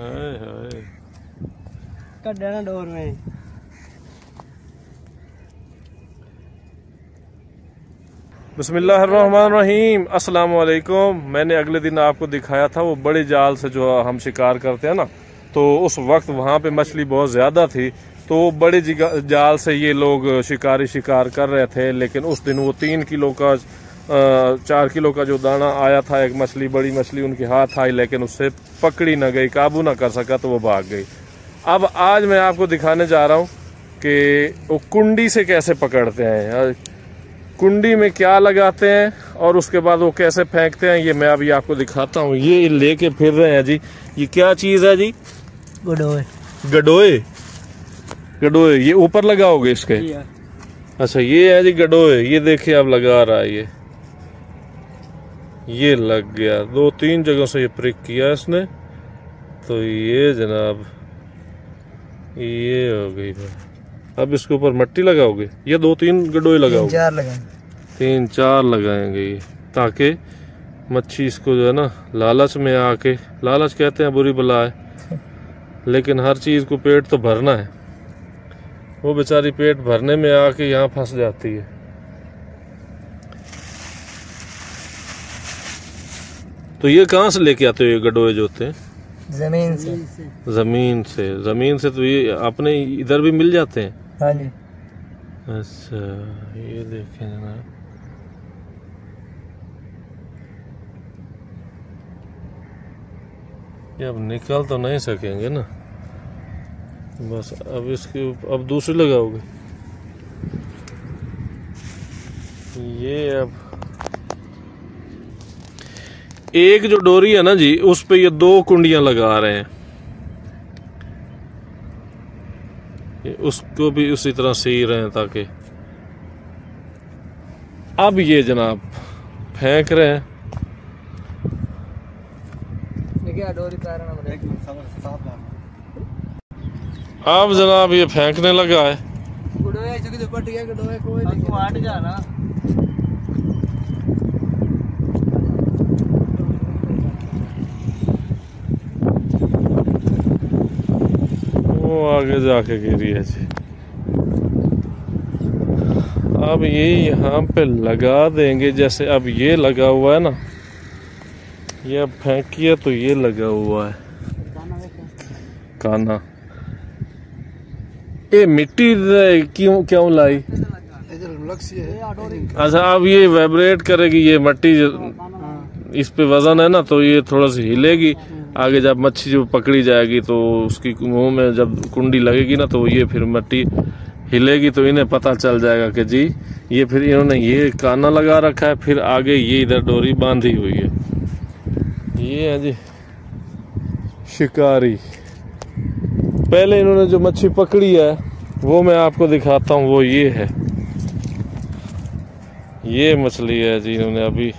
हाय हाय कड्डा door में। बिस्मिल्लाहिर्रहमानिर्रहीम। अस्सलाम वालेकुम। मैंने अगले दिन आपको दिखाया था वो बड़े जाल से जो हम शिकार करते हैं ना, तो उस वक्त वहाँ पे मछली बहुत ज़्यादा थी, तो बड़े जाल से ये लोग शिकारी शिकार कर रहे थे। लेकिन उस दिन वो 3 किलो का 4 किलो का जो दाना आया था, एक मछली बड़ी मछली उनके हाथ आई, लेकिन उससे पकड़ी ना गई, काबू ना कर सका, तो वो भाग गई। अब आज मैं आपको दिखाने जा रहा हूँ कि वो कुंडी से कैसे पकड़ते हैं, कुंडी में क्या लगाते हैं और उसके बाद वो कैसे फेंकते हैं, ये मैं अभी आपको दिखाता हूँ। ये लेके फिर रहे हैं जी। ये क्या चीज़ है जी? गडोए। गडोए। गडोए ये ऊपर लगाओगे इसके? अच्छा ये है जी गडोए। ये देखिए अब लगा रहा है, ये लग गया। 2-3 जगहों से ये प्रिक किया इसने, तो ये जनाब ये हो गई। अब इसके ऊपर मट्टी लगाओगे या 2-3 गडोए लगाओगे? 4 लगाएंगे। 3-4 लगाएंगे ये, ताकि मच्छी इसको जो है ना लालच में आके, लालच कहते हैं बुरी बला है, लेकिन हर चीज़ को पेट तो भरना है, वो बेचारी पेट भरने में आके यहाँ फंस जाती है। तो ये कहाँ से लेके आते हो ये गडोए जो होते हैं? जमीन से। जमीन से। जमीन से तो ये अपने इधर भी मिल जाते हैं? हाँ जी। अच्छा ये देखें जनाब, ये अब निकल तो नहीं सकेंगे ना, बस अब इसके अब दूसरी लगाओगे। ये अब एक जो डोरी है ना जी, उस पे ये 2 कुंडियां लगा रहे हैं, ये उसको भी उसी तरह सी रहे हैं ताकि। अब ये जनाब फेंक रहे हैं। अब जनाब ये फेंकने लगा है। वो आगे जाके गिरी है जी। अब ये यहाँ पे लगा देंगे, जैसे अब ये लगा हुआ है ना, ये अब फेंकिए तो ये लगा हुआ है काना। ये मिट्टी क्यों लाई? अच्छा अब ये वाइब्रेट करेगी, ये मट्टी इस पे वजन है ना, तो ये थोड़ा सी हिलेगी। आगे जब मच्छी जो पकड़ी जाएगी तो उसकी मुंह में जब कुंडी लगेगी ना, तो ये फिर मट्टी हिलेगी, तो इन्हें पता चल जाएगा कि जी ये, फिर इन्होंने ये काना लगा रखा है, फिर आगे ये इधर डोरी बांधी हुई है। ये है जी शिकारी। पहले इन्होंने जो मच्छी पकड़ी है वो मैं आपको दिखाता हूँ, वो ये है, ये मछली है जी। इन्होंने अभी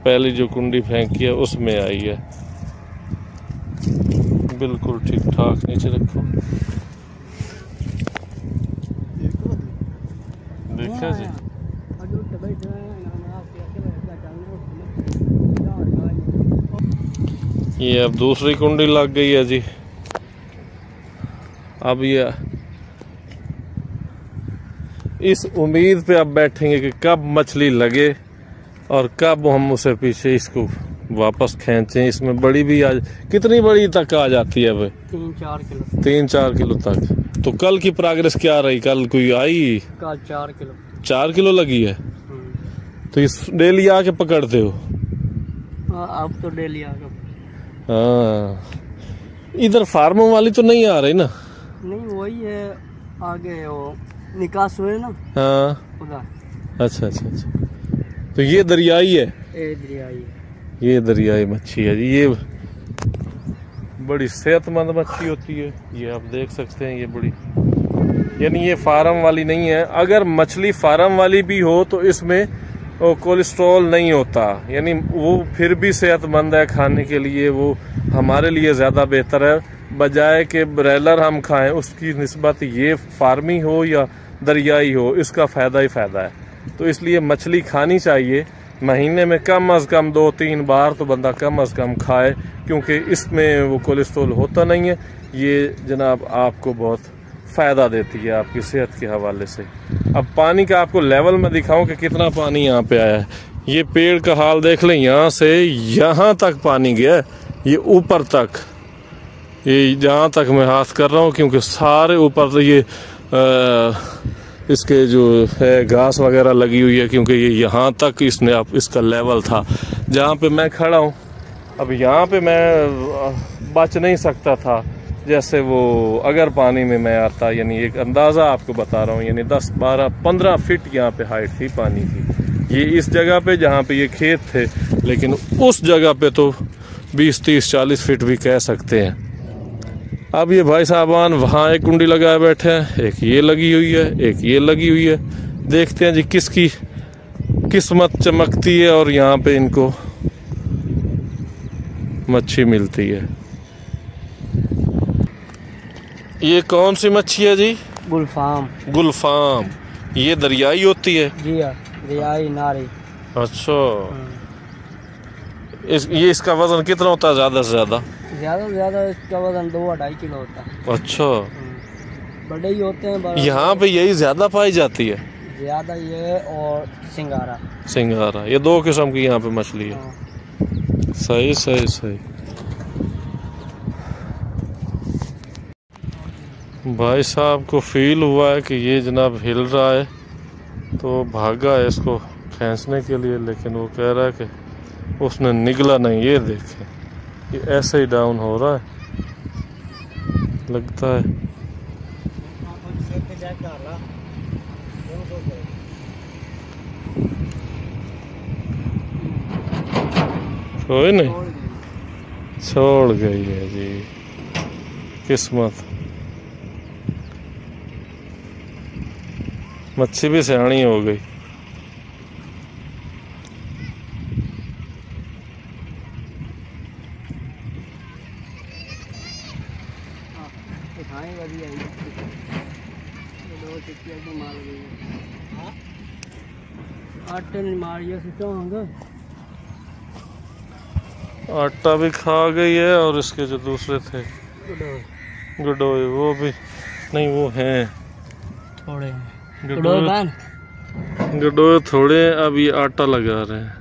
पहली जो कुंडी फेंकी है उसमें आई है, बिल्कुल ठीक ठाक। नीचे रखो, देखा जी। ये अब दूसरी कुंडी लग गई है जी। अब ये इस उम्मीद पे अब बैठेंगे कि कब मछली लगे और कब हम उसे पीछे इसको वापस खींचें। इसमें बड़ी भी आज कितनी बड़ी तक आ जाती है भाई? 3-4 किलो। 3-4 किलो तक। तो कल की प्रोग्रेस क्या रही? कल कोई आई? कल 4 किलो। 4 किलो लगी है। तो इस डेली आके पकड़ते हो? अब तो डेली आके। हाँ, इधर फार्मों वाली तो नहीं आ रही ना? नहीं, वही है आगे वो निकास हुए ना। हाँ उधर। अच्छा अच्छा अच्छा। तो ये दरियाई है? दरियाई है। ये दरियाई मच्छी है जी। ये बड़ी सेहतमंद मच्छी होती है, ये आप देख सकते हैं। ये बड़ी, यानी ये फार्म वाली नहीं है। अगर मछली फार्म वाली भी हो तो इसमें कोलेस्ट्रॉल नहीं होता, यानी वो फिर भी सेहतमंद है खाने के लिए, वो हमारे लिए ज़्यादा बेहतर है। बजाय के ब्रॉयलर हम खाएं उसकी निस्बत ये फार्मी हो या दरियाई हो, इसका फ़ायदा ही फ़ायदा है। तो इसलिए मछली खानी चाहिए, महीने में कम अज़ कम 2-3 बार तो बंदा कम अज़ कम खाए, क्योंकि इसमें वो कोलेस्ट्रॉल होता नहीं है। ये जनाब आपको बहुत फ़ायदा देती है आपकी सेहत के हवाले से। अब पानी का आपको लेवल में दिखाऊं कि कितना पानी यहाँ पे आया है। ये पेड़ का हाल देख लें, यहाँ से यहाँ तक पानी गया, ये ऊपर तक, ये जहाँ तक मैं हाथ कर रहा हूँ, क्योंकि सारे ऊपर तो ये इसके जो है घास वगैरह लगी हुई है, क्योंकि ये यहाँ तक इसने अब इसका लेवल था जहाँ पे मैं खड़ा हूँ। अब यहाँ पे मैं बच नहीं सकता था, जैसे वो अगर पानी में मैं आता, यानी एक अंदाज़ा आपको बता रहा हूँ, यानी 10, 12, 15 फीट यहाँ पे हाइट थी पानी की। ये इस जगह पे जहाँ पे ये खेत थे, लेकिन उस जगह पे तो 20, 30, 40 फीट भी कह सकते हैं। अब ये भाई साहबान वहाँ एक कुंडी लगाए बैठे हैं, एक ये लगी हुई है, एक ये लगी हुई है। देखते हैं जी किसकी किस्मत चमकती है और यहाँ पे इनको मच्छी मिलती है। ये कौन सी मच्छी है जी? गुलफाम। गुलफाम। ये दरियाई होती है? जी हाँ, दरियाई नारी। अच्छा। ये इसका वजन कितना होता है ज़्यादा से ज़्यादा? ज़्यादा से ज़्यादा इसका वजन 2-2.5 किलो होता है। अच्छा। बड़े ही होते हैं। यहाँ पे यही ज़्यादा पाई जाती है? ज़्यादा ये और सिंगारा। सिंगारा, ये 2 किस्म की यहाँ पे मछली है। सही सही सही। भाई साहब को फील हुआ है कि ये जनाब हिल रहा है, तो भागा है इसको खींचने के लिए, लेकिन वो कह रहा है कि उसने निगला नहीं। ये देखें, ये ऐसे ही डाउन हो रहा है लगता है। कोई नहीं, छोड़ गई है जी किस्मत। मच्छी भी सियाणी हो गई। आटा भी खा गई है, और इसके जो दूसरे थे गडोए वो भी नहीं, वो हैं थोड़े गडोए थोड़े। अब ये आटा लगा रहे हैं।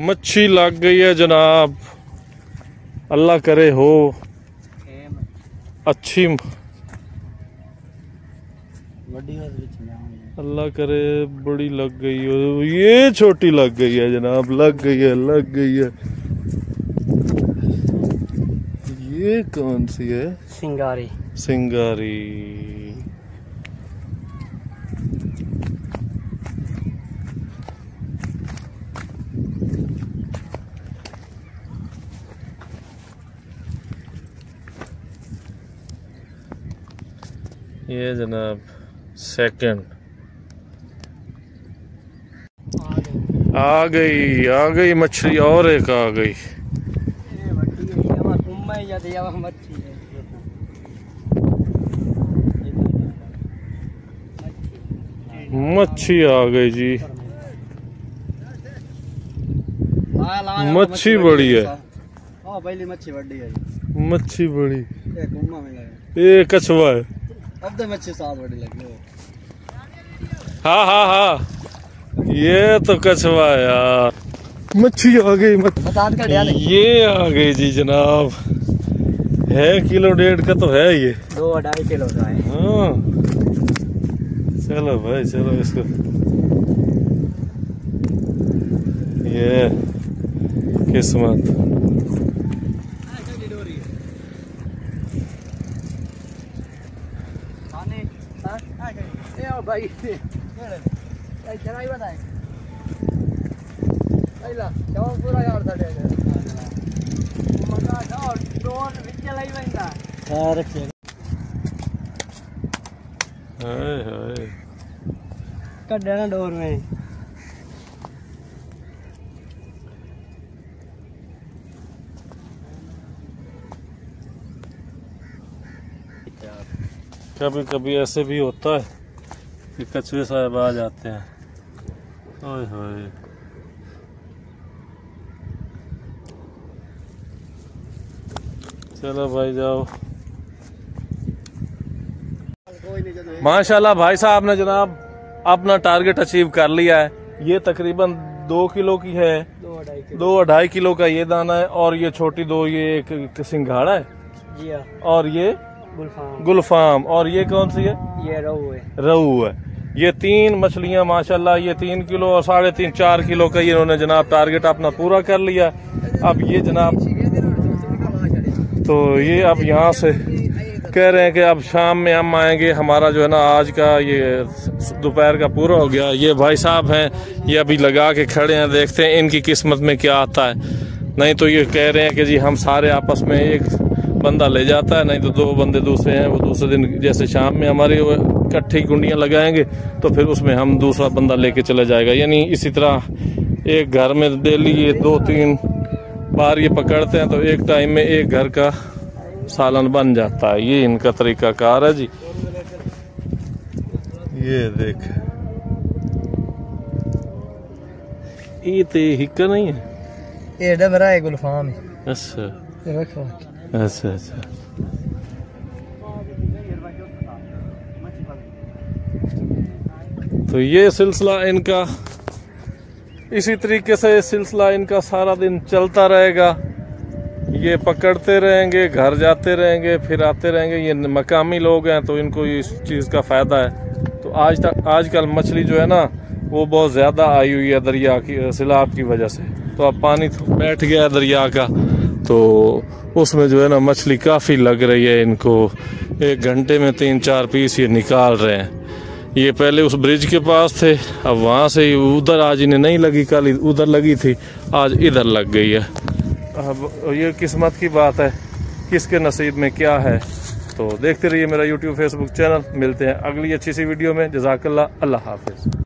मच्छी लग गई है जनाब, अल्लाह करे हो अच्छी, अल्लाह करे बड़ी लग गई हो। ये छोटी लग गई है जनाब, लग गई है, लग गई है। ये कौन सी है? सिंगारी। सिंगारी। ये जनाब सेकंड आ गई मछली, और एक आ गई। मच्छी आ गई जी। मच्छी बड़ी है। पहली मच्छी बड़ी है। मच्छी बड़ी ये कछुआ है। अब तो मच्छी साथ बड़ी लगी। हाँ हाँ हाँ, ये तो कछुआ है यार। मच्छी आ गई। ये आ गई जी जनाब। है किलो डेढ़ का तो है ये। 2-2.5 किलो का है। हाँ चलो भाई चलो इसको। ये किस्मत। भाई पूरा यार कट देना डोर में। कभी कभी ऐसे भी होता है कि कछुए साहब आ जाते हैं। ओए होए। चलो भाई जाओ। माशाल्लाह भाई साहब ने जनाब अपना टारगेट अचीव कर लिया है। ये तकरीबन 2 किलो की है। 2-2.5 किलो का ये दाना है। और ये छोटी 2 ये एक सिंघाड़ा है जी हाँ। और ये गुलफाम। और ये कौन सी है? ये रहू है। ये 3 मछलियां माशाल्लाह। ये 3 किलो और 3.5-4 किलो का ये इन्होंने जनाब टारगेट अपना पूरा कर लिया। अब ये जनाब तो ये अब यहाँ से कह रहे हैं कि अब शाम में हम आएंगे। हमारा जो है ना आज का ये दोपहर का पूरा हो गया। ये भाई साहब हैं, ये अभी लगा के खड़े हैं। देखते हैं इनकी किस्मत में क्या आता है। नहीं तो ये कह रहे हैं कि जी हम सारे आपस में एक बंदा ले जाता है, नहीं तो 2 बंदे दूसरे हैं। वो दूसरे दिन जैसे शाम में हमारी इकट्ठी कुंडियाँ लगाएंगे तो फिर उसमें हम दूसरा बंदा लेके चला जाएगा। यानी इसी तरह एक घर में डेली ये 2-3 बार ये पकड़ते हैं तो एक टाइम में एक घर का सालन बन जाता है। ये इनका तरीका कार है जी। ये देख ये तो हिक्का नहीं है, ये डबरा है गुलफाम है। अच्छा रखो। अच्छा अच्छा। तो ये सिलसिला इनका इसी तरीके से सिलसिला इनका सारा दिन चलता रहेगा। ये पकड़ते रहेंगे, घर जाते रहेंगे, फिर आते रहेंगे। ये मकामी लोग हैं तो इनको इस चीज़ का फ़ायदा है। तो आजकल मछली जो है ना वो बहुत ज़्यादा आई हुई है दरिया की सैलाब की वजह से। तो अब पानी बैठ गया दरिया का तो उसमें जो है ना मछली काफ़ी लग रही है इनको। 1 घंटे में 3-4 पीस ये निकाल रहे हैं। ये पहले उस ब्रिज के पास थे, अब वहाँ से उधर आज इन्हें नहीं लगी, कल उधर लगी थी, आज इधर लग गई है। अब ये किस्मत की बात है, किसके नसीब में क्या है। तो देखते रहिए मेरा YouTube Facebook चैनल। मिलते हैं अगली अच्छी सी वीडियो में। जज़ाकल्लाह, अल्लाह हाफिज़।